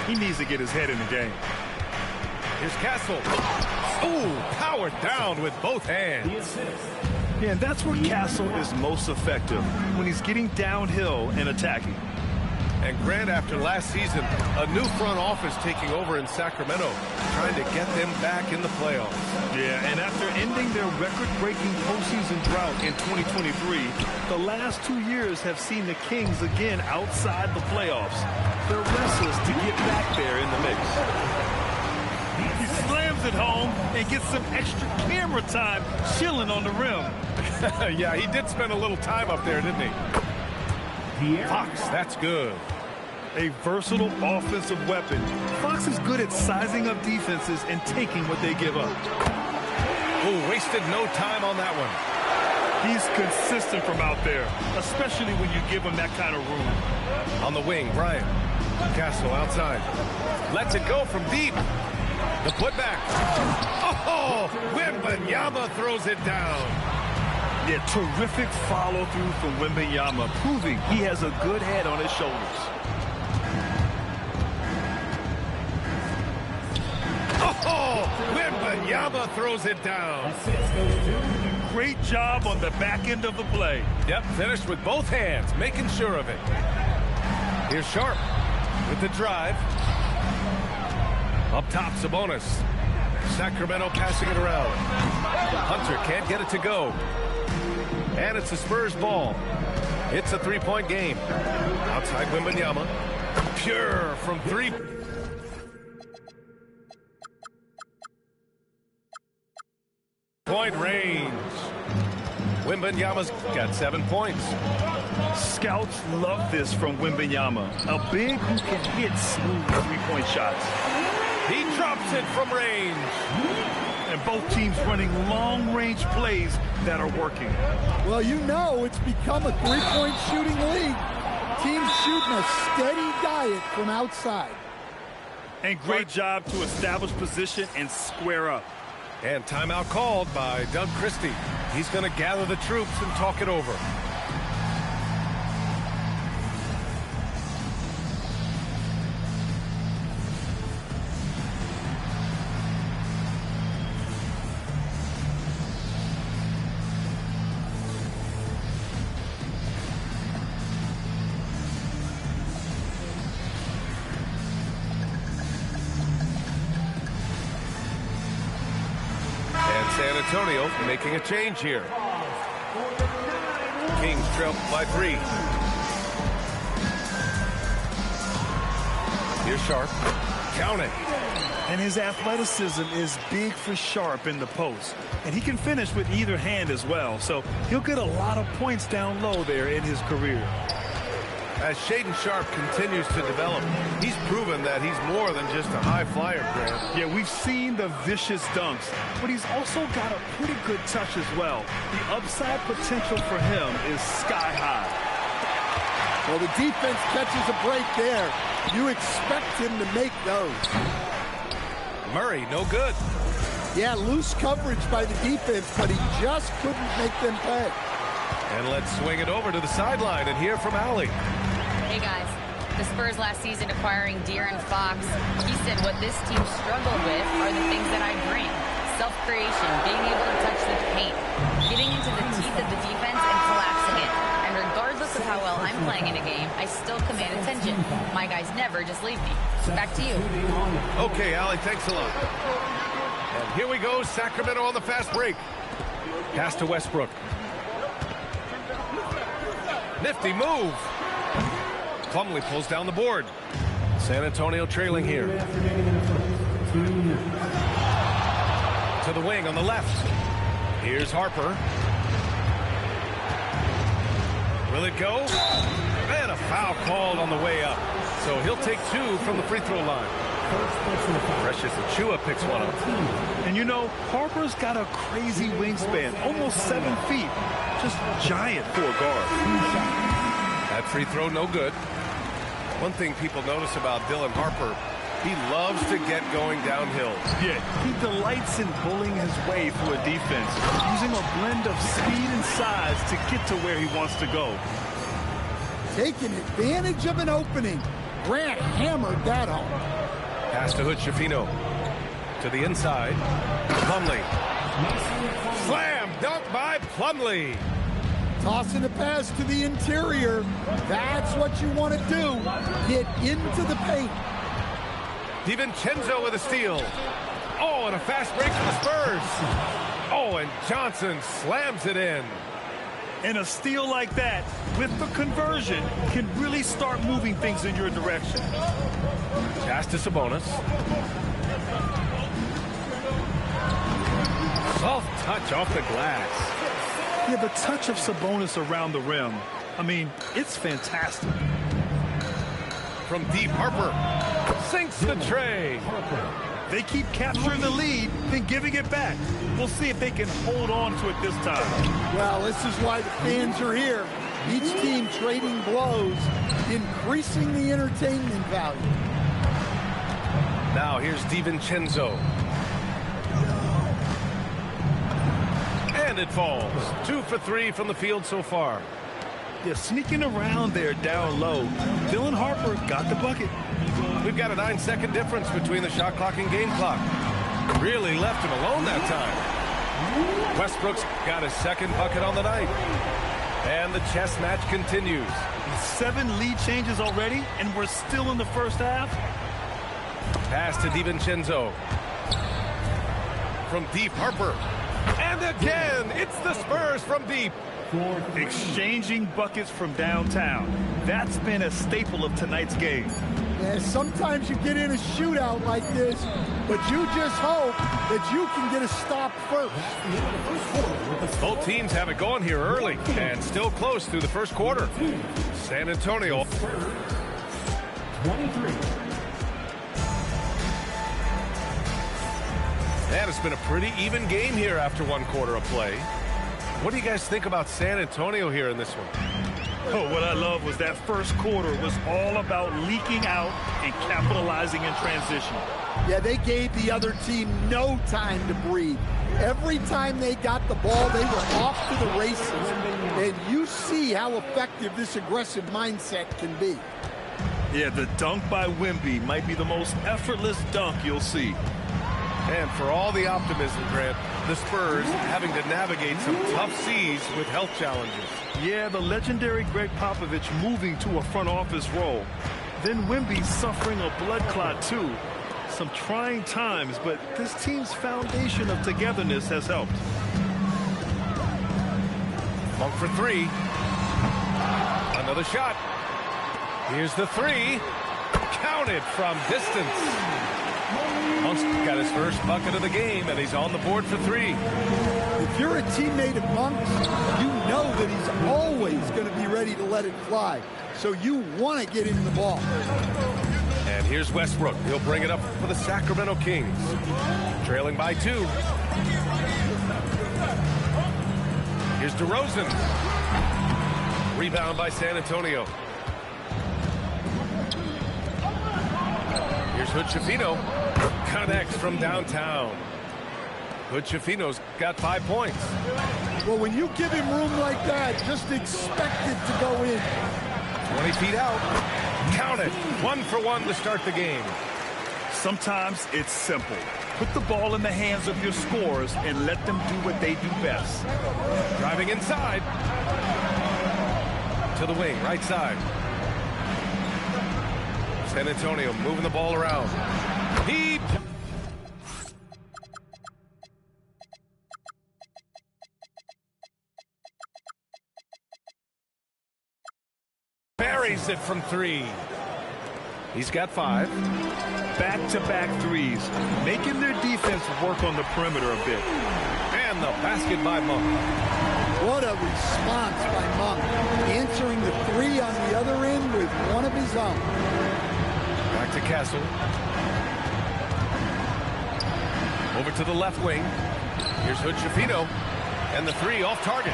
He needs to get his head in the game. Here's Castle. Oh, powered down with both hands. Yeah, and that's where Castle is most effective, when he's getting downhill and attacking. And Grant, after last season, a new front office taking over in Sacramento, trying to get them back in the playoffs. Yeah, and after ending their record-breaking postseason drought in 2023, the last 2 years have seen the Kings again outside the playoffs. They're restless to get back there in the mix. He slams it home and gets some extra camera time chilling on the rim. Yeah, he did spend a little time up there, didn't he? Fox, that's good. A versatile offensive weapon. Fox is good at sizing up defenses and taking what they give up. Oh, wasted no time on that one. He's consistent from out there, especially when you give him that kind of room. On the wing, Bryant. Castle outside. Lets it go from deep. The putback. Oh, Wembanyama throws it down. Yeah, terrific follow-through from Wembanyama, proving he has a good head on his shoulders. Oh, Wembanyama throws it down. Great job on the back end of the play. Yep, finished with both hands, making sure of it. Here's Sharp with the drive. Up top, Sabonis. Sacramento passing it around. Hunter can't get it to go. And it's the Spurs ball. It's a three-point game. Outside Wembanyama. Pure from three. Point range. Wembanyama's got 7 points. Scouts love this from Wembanyama. A big who can hit smooth three-point shots. He drops it from range. And both teams running long-range plays that are working. Well, you know it's become a three-point shooting league. Teams shooting a steady diet from outside. And great job to establish position and square up. And timeout called by Doug Christie. He's going to gather the troops and talk it over. San Antonio making a change here. Kings trail by 3. Here's Sharp. Count it. And his athleticism is big for Sharp in the post. And he can finish with either hand as well. So he'll get a lot of points down low there in his career. As Shaedon Sharp continues to develop, he's proven that he's more than just a high flyer, Grant. Yeah, we've seen the vicious dunks, but he's also got a pretty good touch as well. The upside potential for him is sky high. Well, the defense catches a break there. You expect him to make those. Murray, no good. Yeah, loose coverage by the defense, but he just couldn't make them pay. And let's swing it over to the sideline and hear from Allie. Hey guys, the Spurs last season acquiring De'Aaron Fox, he said what this team struggled with are the things that I bring. Self-creation, being able to touch the paint, getting into the teeth of the defense and collapsing it. And regardless of how well I'm playing in a game, I still command attention. My guys never just leave me. Back to you. Okay, Allie, thanks a lot. And here we go, Sacramento on the fast break. Pass to Westbrook. Nifty move. Plumlee pulls down the board. San Antonio trailing here. To the wing on the left. Here's Harper. Will it go? And a foul called on the way up. So he'll take 2 from the free throw line. Precious Achiuwa picks one up. And you know, Harper's got a crazy wingspan, almost 7 feet. Just giant for a guard. That free throw no good. One thing people notice about Dylan Harper, he loves to get going downhill. Yeah, he delights in bullying his way through a defense, using a blend of speed and size to get to where he wants to go. Taking advantage of an opening. Grant hammered that home. Pass to Hood-Schifino. To the inside. Plumlee. Slam dunk by Plumlee. Tossing the pass to the interior. That's what you want to do. Get into the paint. DiVincenzo with a steal. Oh, and a fast break for the Spurs. Oh, and Johnson slams it in. And a steal like that, with the conversion, can really start moving things in your direction. Pass to Sabonis. Soft touch off the glass. Yeah, the touch of Sabonis around the rim, I mean, it's fantastic. From deep, Harper sinks the tray. They keep capturing the lead, then giving it back. We'll see if they can hold on to it this time. Well, this is why the fans are here. Each team trading blows, increasing the entertainment value. Now here's DiVincenzo. And it falls. 2 for 3 from the field so far. Yeah, sneaking around there down low. Dylan Harper got the bucket. We've got a 9-second difference between the shot clock and game clock. Really left him alone that time. Westbrook's got his second bucket on the night. And the chess match continues. 7 lead changes already, and we're still in the first half. Pass to DiVincenzo. From deep, Harper. And again, it's the Spurs from deep. Exchanging buckets from downtown. That's been a staple of tonight's game. Yeah, sometimes you get in a shootout like this, but you just hope that you can get a stop first. Both teams have it going here early and still close through the first quarter. San Antonio. 23. And it's been a pretty even game here after 1 quarter of play. What do you guys think about San Antonio here in this one? Oh, what I love was that first quarter was all about leaking out and capitalizing in transition. Yeah, they gave the other team no time to breathe. Every time they got the ball, they were off to the races. And you see how effective this aggressive mindset can be. Yeah, the dunk by Wemby might be the most effortless dunk you'll see. And for all the optimism, Grant, the Spurs having to navigate some tough seas with health challenges. Yeah, the legendary Greg Popovich moving to a front office role. Then Wemby suffering a blood clot too. Some trying times, but this team's foundation of togetherness has helped. Monk for 3. Another shot. Here's the 3. Counted from distance. Monk's got his first bucket of the game, and he's on the board for 3. If you're a teammate of Monk's, you know that he's always going to be ready to let it fly. So you want to get him the ball. And here's Westbrook. He'll bring it up for the Sacramento Kings. Trailing by 2. Here's DeRozan. Rebound by San Antonio. Here's Hood-Schifino. Connects from downtown. Hood-Schifino's got 5 points. Well, when you give him room like that, just expect it to go in. 20 feet out. Count it. 1 for 1 to start the game. Sometimes it's simple. Put the ball in the hands of your scorers and let them do what they do best. Driving inside. To the wing, right side. San Antonio moving the ball around. He buries it from 3. He's got 5. Back-to-back threes, making their defense work on the perimeter a bit. And the basket by Monk. What a response by Monk. Answering the 3 on the other end with one of his own. Back to Castle. Over to the left wing. Here's Hood-Schifino. And the 3 off target.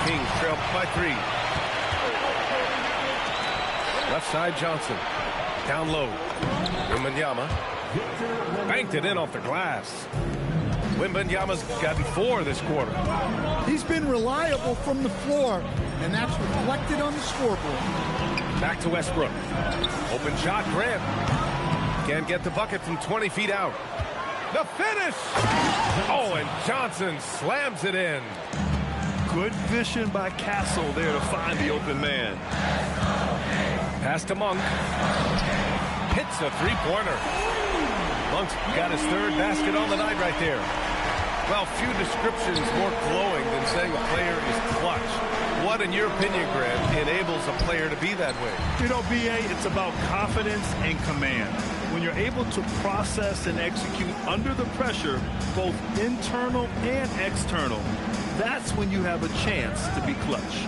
Kings trail by 3. Left side Johnson. Down low. Wembanyama. Banked it in off the glass. Wembanyama's gotten 4 this quarter. He's been reliable from the floor, and that's reflected on the scoreboard. Back to Westbrook. Open shot, Grant. Can't get the bucket from 20 feet out. The finish! Oh, and Johnson slams it in. Good vision by Castle there to find the open man. Pass to Monk. Hits a three-pointer. Monk's got his third basket on the night right there. Well, few descriptions more glowing than saying a player is clutch. What, in your opinion, Grant, enables a player to be that way? You know, B.A., it's about confidence and command. When you're able to process and execute under the pressure, both internal and external, that's when you have a chance to be clutch.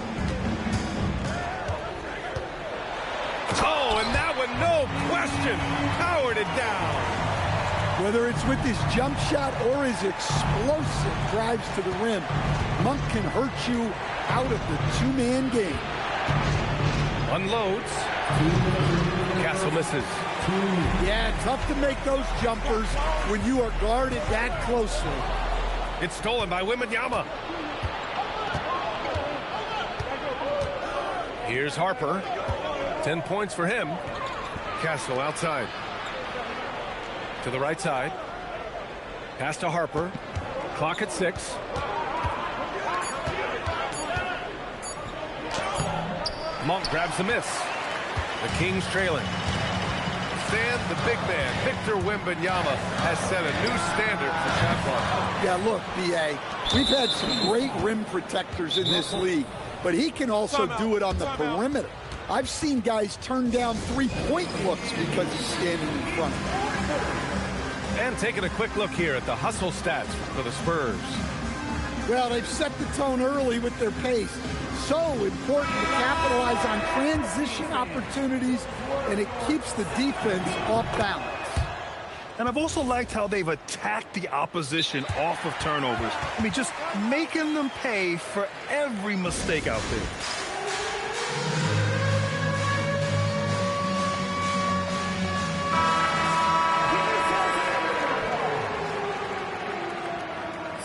Oh, and that one, no question, powered it down. Whether it's with his jump shot or his explosive drives to the rim, Monk can hurt you out of the two-man game. Unloads. Castle misses. Yeah, tough to make those jumpers when you are guarded that closely. It's stolen by Wembanyama. Here's Harper. 10 points for him. Castle outside. To the right side. Pass to Harper. Clock at 6. Monk grabs the miss. The Kings trailing. Stan, the big man, Victor Wembanyama, has set a new standard for shot blocking. Yeah, look, B.A., we've had some great rim protectors in this league, but he can also do it on the perimeter. I've seen guys turn down three-point looks because he's standing in front of them. And taking a quick look here at the hustle stats for the Spurs. Well, they've set the tone early with their pace. So important to capitalize on transition opportunities, and it keeps the defense off balance. And I've also liked how they've attacked the opposition off of turnovers. I mean, just making them pay for every mistake out there.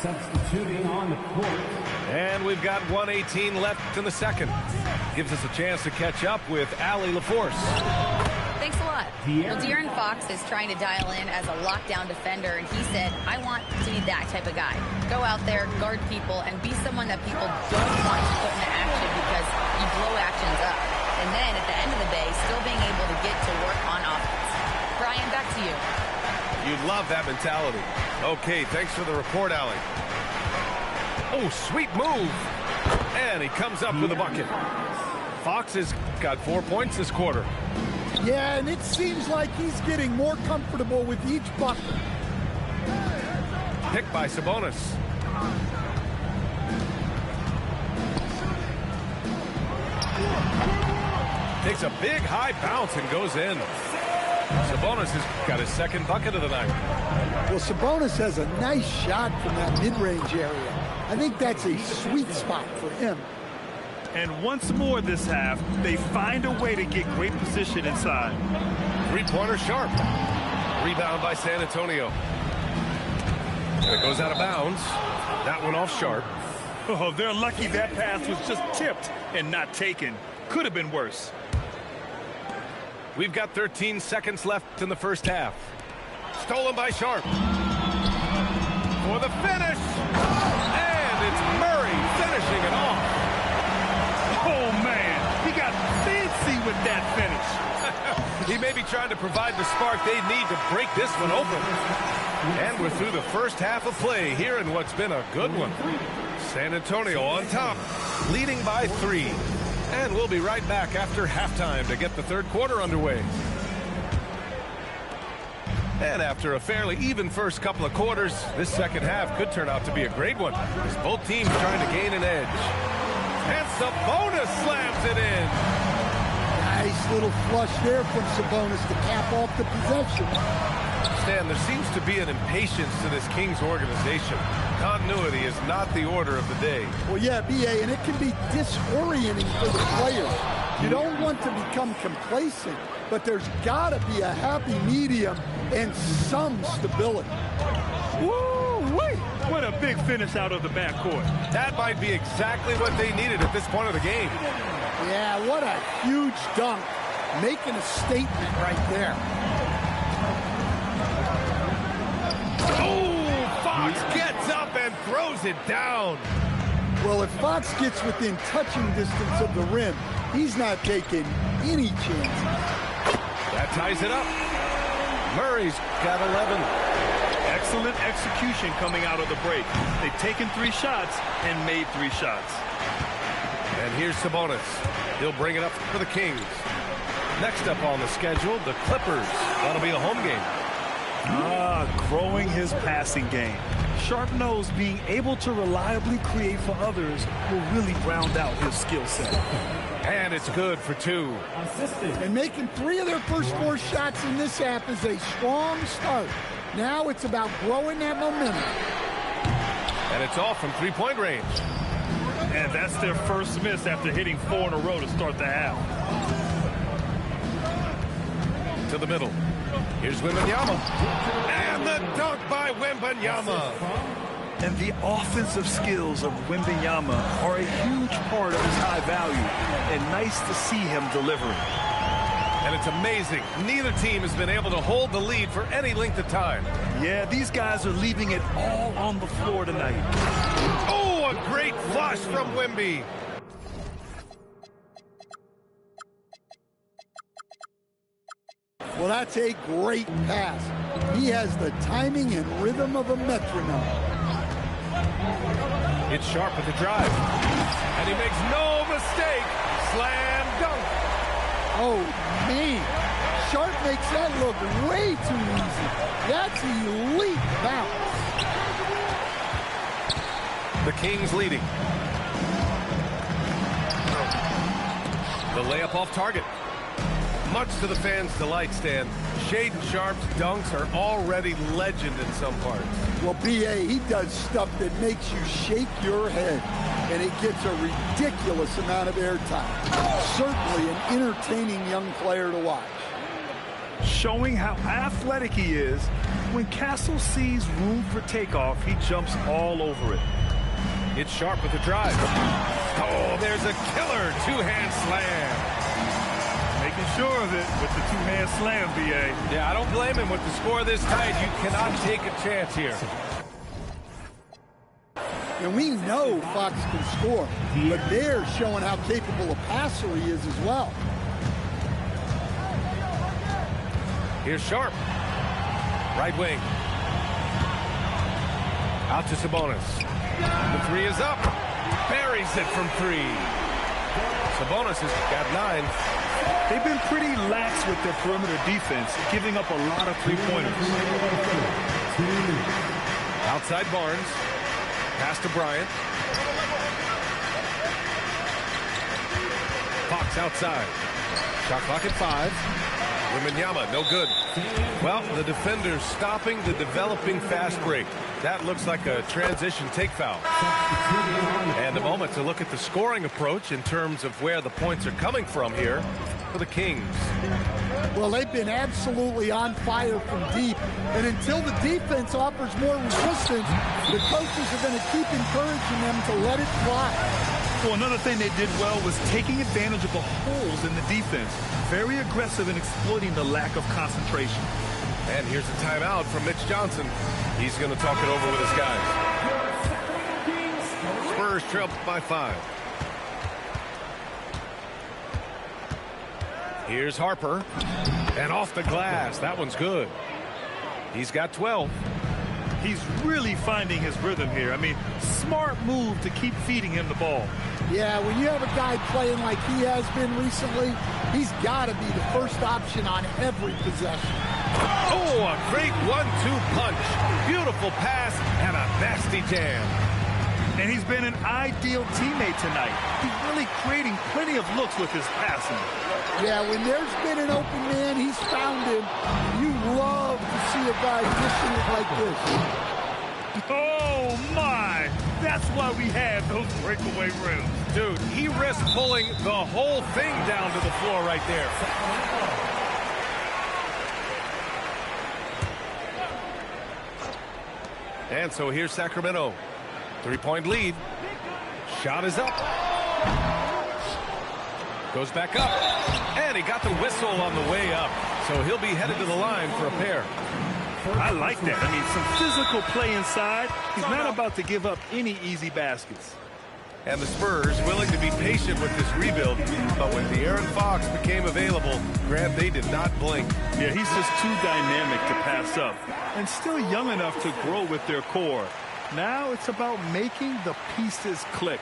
Substituting on the court. And we've got 1:18 left in the second. Gives us a chance to catch up with Allie LaForce. Thanks a lot. Well, De'Aaron Fox is trying to dial in as a lockdown defender, and he said, I want to be that type of guy. Go out there, guard people, and be someone that people don't want to put into action because you blow actions up. And then at the end of the day, still being able to get to work on offense. Brian, back to you. You'd love that mentality. Okay, thanks for the report, Allie. Oh, sweet move. And he comes up with a bucket. Fox has got 4 points this quarter. Yeah, and it seems like he's getting more comfortable with each bucket. Picked by Sabonis. Takes a big high bounce and goes in. Sabonis has got his second bucket of the night. Well, Sabonis has a nice shot from that mid-range area. I think that's a sweet spot for him. And once more this half, they find a way to get great position inside. Three-pointer Sharp. Rebound by San Antonio. And it goes out of bounds. That one off Sharp. Oh, they're lucky that pass was just tipped and not taken. Could have been worse. We've got 13 seconds left in the first half. Stolen by Sharp. For the finish. And it's Murray finishing it off. Oh, man. He got fancy with that finish. He may be trying to provide the spark they need to break this one open. And we're through the first half of play here in what's been a good one. San Antonio on top, leading by 3. And we'll be right back after halftime to get the third quarter underway. And after a fairly even first couple of quarters, this second half could turn out to be a great one, as both teams trying to gain an edge. And Sabonis slams it in. Nice little flush there from Sabonis to cap off the possession. Stan, there seems to be an impatience to this Kings organization. Continuity is not the order of the day. Well, yeah, B.A., and it can be disorienting for the players. You don't want to become complacent, but there's got to be a happy medium and some stability. Woo-wee! What a big finish out of the backcourt. That might be exactly what they needed at this point of the game. Yeah, what a huge dunk. Making a statement right there. Oh, Fox gets up and throws it down. Well, if Fox gets within touching distance of the rim, he's not taking any chances. That ties it up. Murray's got 11. Excellent execution coming out of the break. They've taken 3 shots and made 3 shots. And here's Sabonis. He'll bring it up for the Kings. Next up on the schedule, the Clippers. That'll be a home game. Growing his passing game. Sharp knows being able to reliably create for others will really round out his skill set. And it's good for 2. And making 3 of their first 4 shots in this half is a strong start. Now it's about growing that momentum. And it's off from 3-point range. And that's their first miss after hitting 4 in a row to start the half. To the middle. Here's Wembanyama. And the dunk by Wembanyama. And the offensive skills of Wembanyama are a huge part of his high value. And nice to see him delivering. And it's amazing. Neither team has been able to hold the lead for any length of time. Yeah, these guys are leaving it all on the floor tonight. Oh, a great flush from Wemby. Well, that's a great pass. He has the timing and rhythm of a metronome. It's Sharp with the drive. And he makes no mistake. Slam dunk. Oh, man. Sharp makes that look way too easy. That's elite bounce. The Kings leading. The layup off target. Much to the fans' delight, Stan, Shaedon Sharp's dunks are already legend in some parts. Well, B.A., he does stuff that makes you shake your head, and it gets a ridiculous amount of airtime. Certainly an entertaining young player to watch. Showing how athletic he is, when Castle sees room for takeoff, he jumps all over it. It's Sharp with the drive. Oh, there's a killer two-hand slam. Making sure of it with the two-hand slam, B.A. Yeah, I don't blame him with the score this tight. You cannot take a chance here. And we know Fox can score, but they're showing how capable a passer he is as well. Here's Sharp. Right wing. Out to Sabonis. The three is up. Buries it from 3. Sabonis has got 9. They've been pretty lax with their perimeter defense, giving up a lot of three-pointers. Outside Barnes. Pass to Bryant. Fox outside. Shot clock at 5. Wembanyama, no good. Well, the defender's stopping the developing fast break. That looks like a transition take foul. And a moment to look at the scoring approach in terms of where the points are coming from here for the Kings. Well, they've been absolutely on fire from deep. And until the defense offers more resistance, the coaches are going to keep encouraging them to let it fly. Well, another thing they did well was taking advantage of the holes in the defense. Very aggressive in exploiting the lack of concentration. And here's a timeout from Mitch Johnson. He's going to talk it over with his guys. Spurs trail by 5. Here's Harper. And off the glass. That one's good. He's got 12. He's really finding his rhythm here. I mean, smart move to keep feeding him the ball. Yeah, when you have a guy playing like he has been recently, he's got to be the first option on every possession. Oh, a great 1-2 punch. Beautiful pass and a nasty jam. And he's been an ideal teammate tonight. He's really creating plenty of looks with his passing. Yeah, when there's been an open man, he's found him. You love to see a guy dishing it like this. Oh, my. That's why we have those breakaway rims. Dude, he risked pulling the whole thing down to the floor right there. And so here's Sacramento. 3-point lead. Shot is up. Goes back up. And he got the whistle on the way up. So he'll be headed to the line for a pair. I like that. I mean, some physical play inside. He's not about to give up any easy baskets. And the Spurs willing to be patient with this rebuild. But when De'Aaron Fox became available, Grant, they did not blink. Yeah, he's just too dynamic to pass up. And still young enough to grow with their core. Now it's about making the pieces click.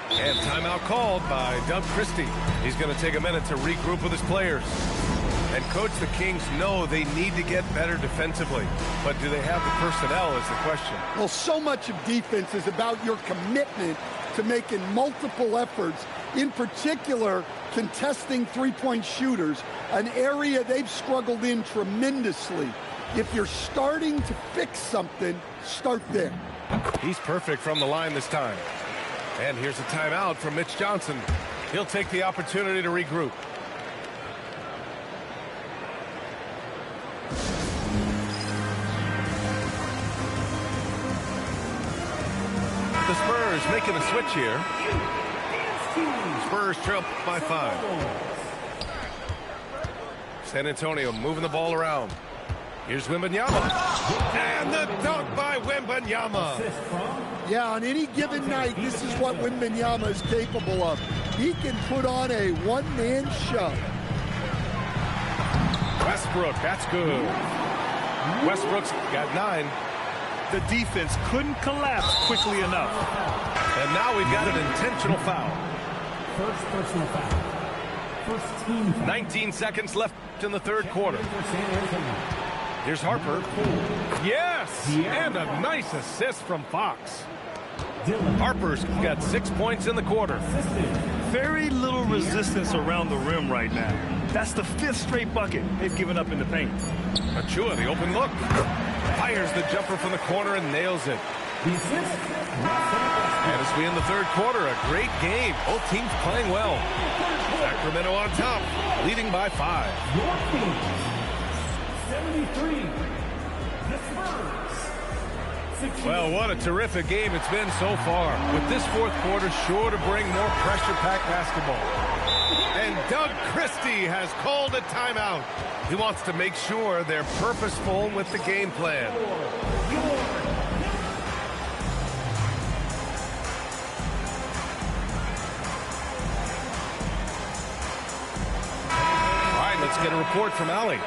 And timeout called by Doug Christie. He's going to take a minute to regroup with his players. And coach, the Kings know they need to get better defensively. But do they have the personnel is the question. Well, so much of defense is about your commitment to making multiple efforts, in particular contesting three-point shooters, an area they've struggled in tremendously. If you're starting to fix something, start there. He's perfect from the line this time. And here's a timeout from Mitch Johnson. He'll take the opportunity to regroup. The Spurs making a switch here. Spurs trail by 5. San Antonio moving the ball around. Here's Wembanyama. And the dunk by Wembanyama. Yeah, on any given night, this is what Wembanyama is capable of. He can put on a one-man show. Westbrook, that's good. Westbrook's got 9. The defense couldn't collapse quickly enough. And now we've got an intentional foul. First personal foul. First team foul. 19 seconds left in the third quarter. Here's Harper. Yes! And a nice assist from Fox. Harper's got 6 points in the quarter. Very little resistance around the rim right now. That's the 5th straight bucket they've given up in the paint. Achua, the open look. Fires the jumper from the corner and nails it. And as we in the third quarter, a great game. Both teams playing well. Sacramento on top, leading by 5. 73. The Spurs. 68. Well, what a terrific game it's been so far. With this fourth quarter sure to bring more pressure-packed basketball. And Doug Christie has called a timeout. He wants to make sure they're purposeful with the game plan. All right, let's get a report from Allie.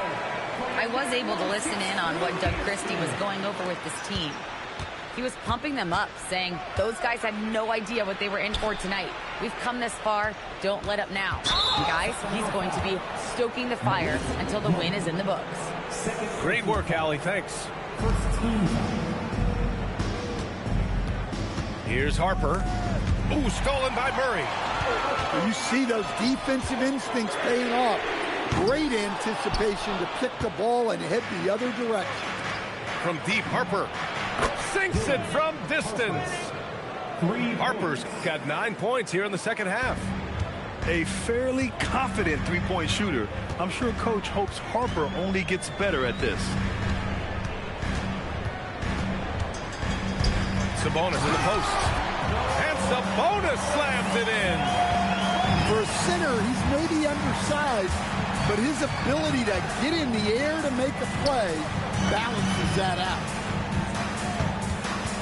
I was able to listen in on what Doug Christie was going over with this team. He was pumping them up, saying those guys had no idea what they were in for tonight. We've come this far. Don't let up now. And guys, he's going to be stoking the fire until the win is in the books. Great work, Allie. Thanks. First team. Here's Harper. Ooh, stolen by Murray. You see those defensive instincts paying off. Great anticipation to pick the ball and head the other direction. From deep, Harper sinks it from distance. Harper's got 9 points here in the second half. A fairly confident three-point shooter. I'm sure Coach hopes Harper only gets better at this. Sabonis in the post. And Sabonis slams it in. For a center, he's maybe undersized, but his ability to get in the air to make a play balances that out.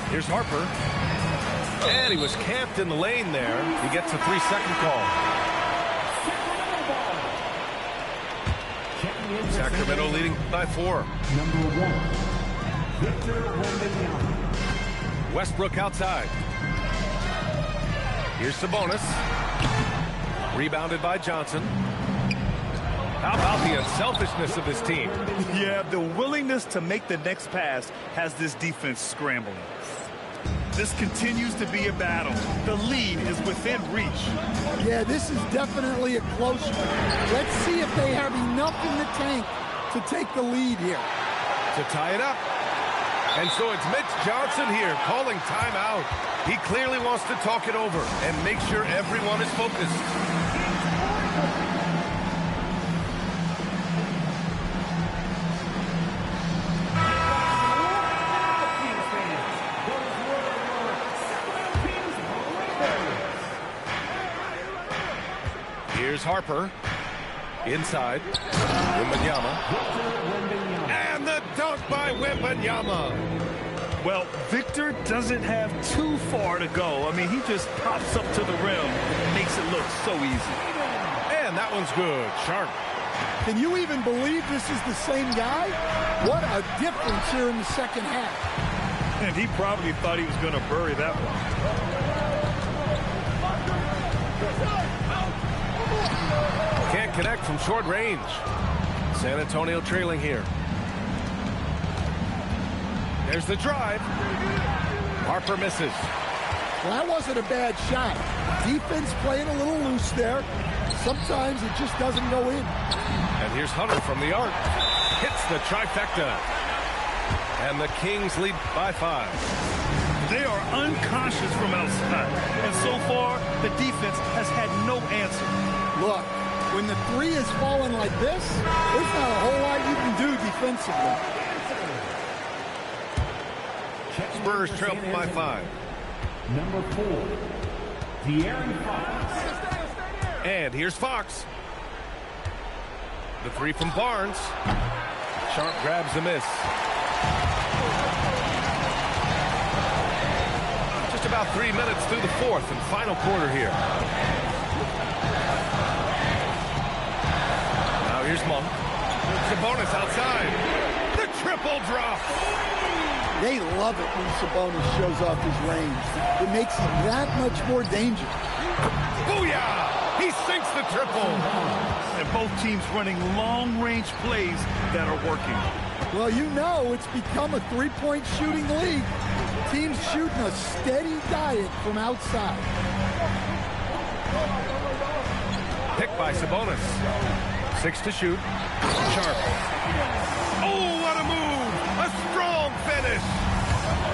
Here's Harper. And he was camped in the lane there. He gets a 3-second call. Sacramento leading by 4. Number 1. Victor Wembanyama. Westbrook outside. Here's Sabonis. Rebounded by Johnson. How about the unselfishness of this team? Yeah, the willingness to make the next pass has this defense scrambling. This continues to be a battle. The lead is within reach. Yeah, this is definitely a close one. Let's see if they have enough in the tank to take the lead here. To tie it up. And so it's Mitch Johnson here calling timeout. He clearly wants to talk it over and make sure everyone is focused. Here's Harper. Inside. Wembanyama. And the dunk by Wembanyama. Well, Victor doesn't have too far to go. I mean, he just pops up to the rim and makes it look so easy. And that one's good. Sharp. Can you even believe this is the same guy? What a difference here in the second half. And he probably thought he was going to bury that one. Can't connect from short range. San Antonio trailing here. There's the drive. Harper misses. Well, that wasn't a bad shot. Defense playing a little loose there. Sometimes it just doesn't go in. And here's Hunter from the arc. Hits the trifecta. And the Kings lead by 5. They are unconscious from outside. And so far, the defense has had no answer. Look, when the three is falling like this, there's not a whole lot you can do defensively. Spurs trail by 5. Number 4, De'Aaron Fox. And here's Fox. The three from Barnes. Sharp grabs the miss. Just about 3 minutes through the fourth and final quarter here. Now here's Monk. Sabonis outside. The triple drop. They love it when Sabonis shows off his range. It makes him that much more dangerous. Booyah! He sinks the triple. And both teams running long-range plays that are working. Well, you know it's become a three-point shooting league. Teams shooting a steady diet from outside. Picked by Sabonis. 6 to shoot. Sharp. Oh, what a move! A strong finish.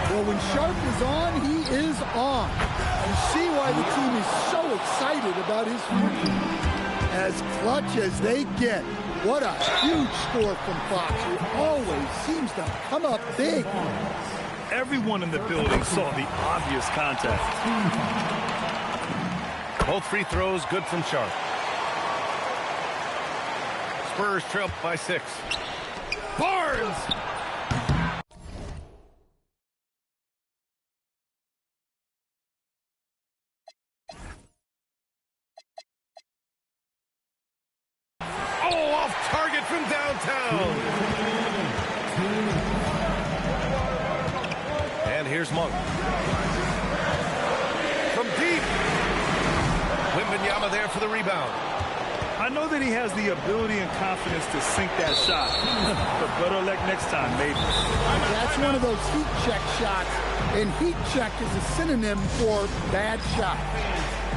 Well, when Sharp is on, he is on. You see why the team is so excited about his future. As clutch as they get. What a huge score from Fox, who always seems to come up big. Everyone in the building saw the obvious contact. Both free throws good from Sharp. Spurs trail by 6. Barnes! Oh, off target from downtown. And here's Monk. From deep. Wembanyama there for the rebound. I know that he has the ability and confidence to sink that shot. But better luck next time, maybe. That's one of those heat check shots. And heat check is a synonym for bad shot.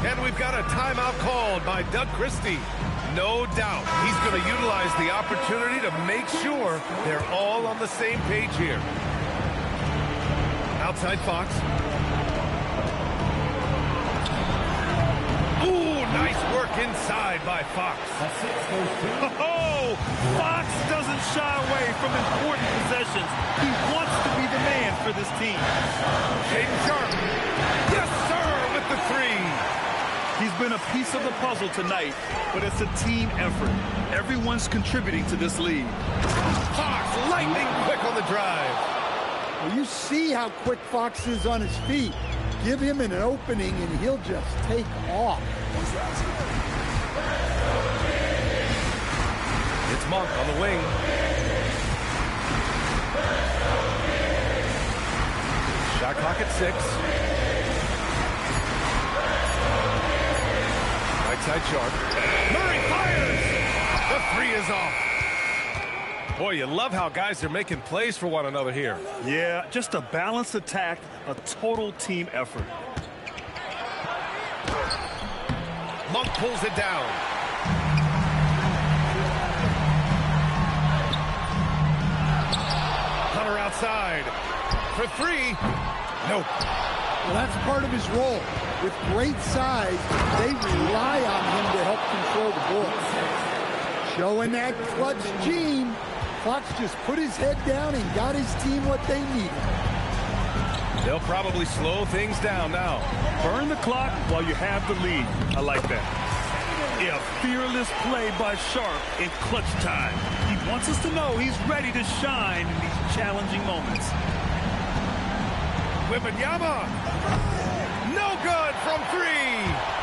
And we've got a timeout called by Doug Christie. No doubt he's going to utilize the opportunity to make sure they're all on the same page here. Outside Fox. Ooh, nice work inside by Fox. Oh, Fox doesn't shy away from important possessions. He wants to be the man for this team. Shaden Sharp. Yes, sir, with the three. He's been a piece of the puzzle tonight, but it's a team effort. Everyone's contributing to this lead. Fox, lightning quick on the drive. Well, you see how quick Fox is on his feet. Give him an opening and he'll just take off. It's Monk on the wing. Shot clock at 6. Right side Sharp. Murray fires! The three is off. Boy, you love how guys are making plays for one another here. Yeah, just a balanced attack, a total team effort. Monk pulls it down. Hunter outside. For 3. Nope. Well, that's part of his role. With great size, they rely on him to help control the ball. Showing that clutch gene. Fox just put his head down and got his team what they needed. They'll probably slow things down now. Burn the clock while you have the lead. I like that. A fearless play by Sharp in clutch time. He wants us to know he's ready to shine in these challenging moments. Wembanyama. No good from 3.